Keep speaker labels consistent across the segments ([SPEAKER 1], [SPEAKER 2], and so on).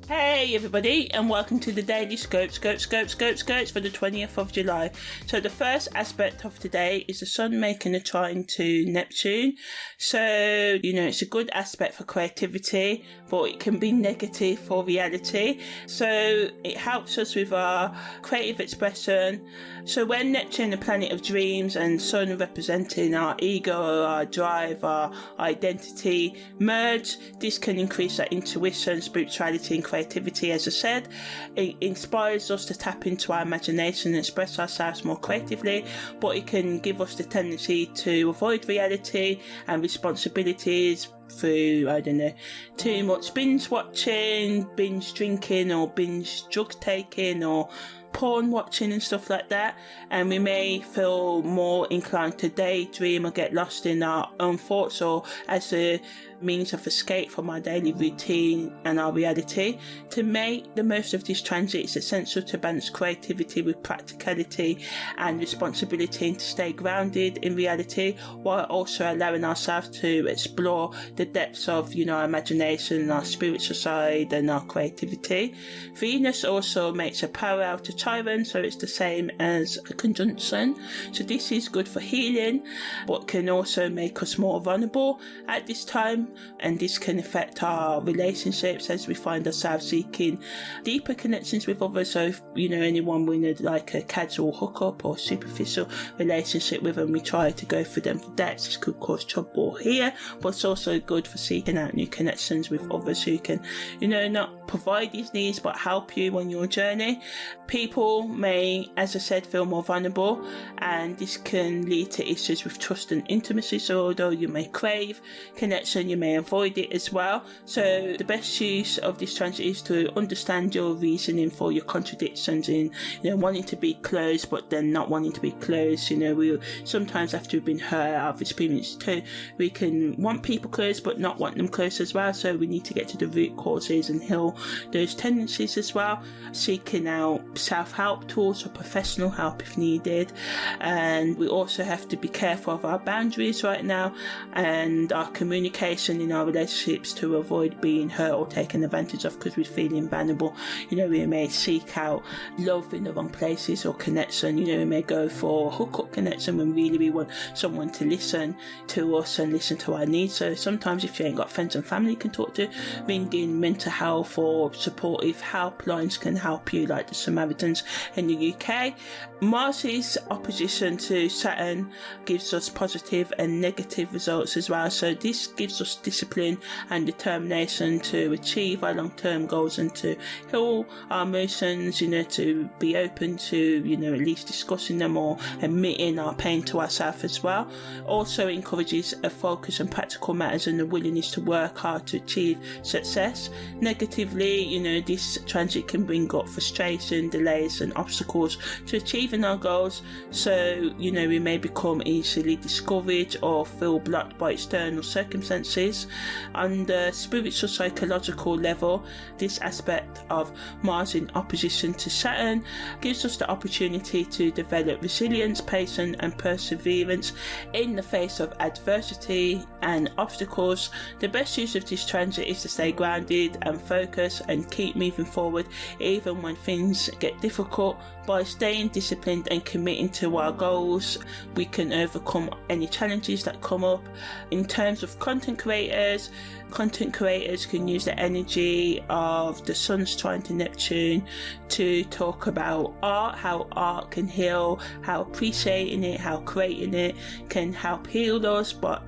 [SPEAKER 1] Hey everybody, and welcome to the Daily Scopes for the 20th of July. So the first aspect of today is the Sun making a trine to Neptune. So, it's a good aspect for creativity, but it can be negative for reality. So it helps us with our creative expression. So when Neptune, the planet of dreams, and Sun representing our ego, our drive, our identity merge, this can increase our intuition, spirituality and creativity. As I said, it inspires us to tap into our imagination and express ourselves more creatively, but it can give us the tendency to avoid reality and responsibilities through, too much binge watching, binge drinking, or binge drug taking, or porn watching and stuff like that, and we may feel more inclined to daydream or get lost in our own thoughts, or as a means of escape from our daily routine and our reality. To make the most of this transit, it's essential to balance creativity with practicality and responsibility, and to stay grounded in reality while also allowing ourselves to explore the depths of our imagination, our spiritual side and our creativity. Venus also makes a parallel to Chiron, so it's the same as a conjunction. So this is good for healing, but can also make us more vulnerable at this time, and this can affect our relationships as we find ourselves seeking deeper connections with others. So if anyone with like a casual hookup or superficial relationship with them, we try to go for them for depths. This could cause trouble here, but it's also good for seeking out new connections with others who can not provide these needs but help you on your journey. People may, as I said, feel more vulnerable, and this can lead to issues with trust and intimacy. So although you may crave connection, you may avoid it as well. So the best use of this transit is to understand your reasoning for your contradictions in wanting to be close but then not wanting to be close. We sometimes, after we've been hurt, I've experienced too, we can want people close but not want them close as well. So we need to get to the root causes and heal those tendencies as well, seeking out self-help tools or professional help if needed. And we also have to be careful of our boundaries right now and our communication in our relationships to avoid being hurt or taken advantage of because we're feeling vulnerable. We may seek out love in the wrong places or connection. We may go for hookup connection when really we want someone to listen to us and listen to our needs. So sometimes if you ain't got friends and family you can talk to, ringing mental health or supportive helplines can help you, like the Samaritans in the UK. Mars's opposition to Saturn gives us positive and negative results as well. So this gives us discipline and determination to achieve our long-term goals and to heal our emotions, to be open to, at least discussing them or admitting our pain to ourselves as well. Also encourages a focus on practical matters and a willingness to work hard to achieve success. Negatively, this transit can bring up frustration, delays and obstacles to achieving our goals. So, we may become easily discouraged or feel blocked by external circumstances. On the spiritual psychological level, this aspect of Mars in opposition to Saturn gives us the opportunity to develop resilience, patience and perseverance in the face of adversity and obstacles. The best use of this transit is to stay grounded and focused and keep moving forward even when things get difficult. By staying disciplined and committing to our goals, we can overcome any challenges that come up. In terms of content creators can use the energy of the Sun's trine to Neptune to talk about art, how art can heal, how appreciating it, how creating it can help heal us, but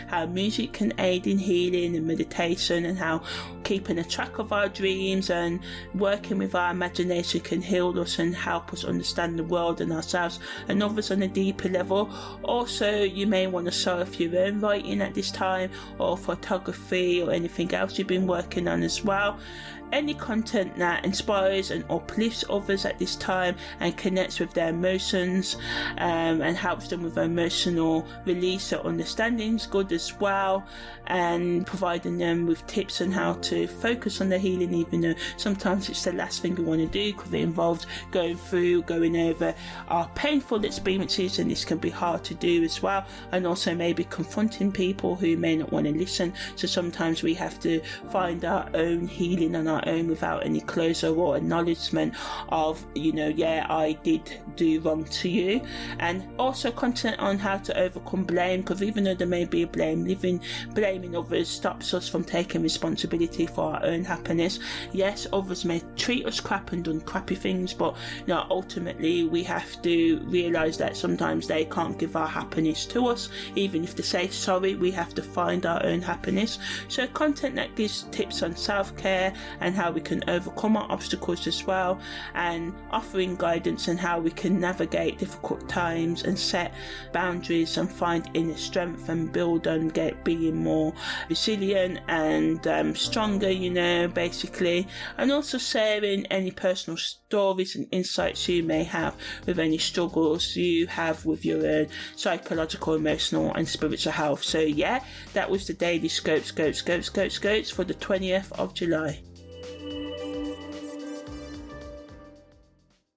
[SPEAKER 1] how music can aid in healing and meditation, and how keeping a track of our dreams and working with our imagination can heal us and help us understand the world and ourselves and others on a deeper level. Also, you may want to start off your own writing at this time, or photography, or anything else you've been working on as well. Any content that inspires and uplifts others at this time and connects with their emotions and helps them with emotional release or understanding is good as well, and providing them with tips on how to focus on their healing, even though sometimes it's the last thing we want to do because it involves going over our painful experiences, and this can be hard to do as well, and also maybe confronting people who may not want to listen. So sometimes we have to find our own healing on our own without any closure or acknowledgement of, yeah, I did do wrong to you. And also content on how to overcome blame, because even though there may be a blame, blaming others stops us from taking responsibility for our own happiness. Yes, others may treat us crap and done crappy things, but ultimately we have to realise that sometimes they can't give our happiness to us. Even if they say sorry, we have to find our own happiness. So content that gives tips on self-care and how we can overcome our obstacles as well, and offering guidance on how we can navigate difficult times and set boundaries and find inner strength and build on being more resilient and stronger, basically. And also sharing any personal stories and insights you may have with any struggles you have with your own psychological, emotional and spiritual health. So yeah, that was the daily scopes for the 20th of July.